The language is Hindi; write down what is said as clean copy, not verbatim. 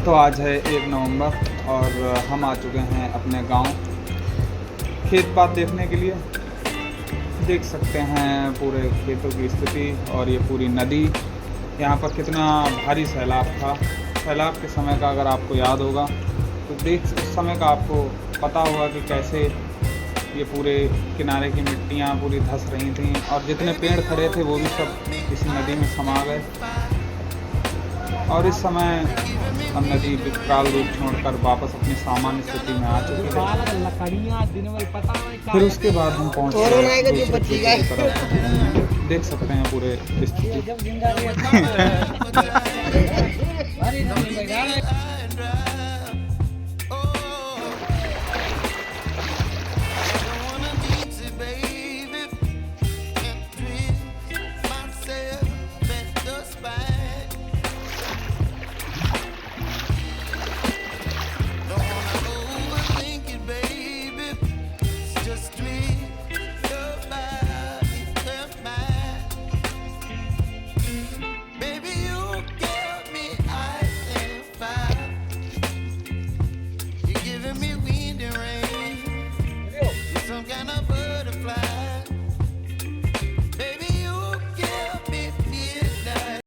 तो आज है 1 नवंबर और हम आ चुके हैं अपने गांव खेत पात देखने के लिए। देख सकते हैं पूरे खेतों की स्थिति और ये पूरी नदी। यहाँ पर कितना भारी सैलाब था। सैलाब के समय का अगर आपको याद होगा तो उस समय का आपको पता होगा कि कैसे ये पूरे किनारे की मिट्टियाँ पूरी धंस रही थीं और जितने पेड़ खड़े थे वो भी सब इस नदी में समा गए। और इस समय हम नदी विकराल रूप छोड़कर वापस अपनी सामान्य स्थिति में आ चुके हैं। फिर उसके बाद हम पहुँच गए। देख सकते हैं पूरे स्थिति।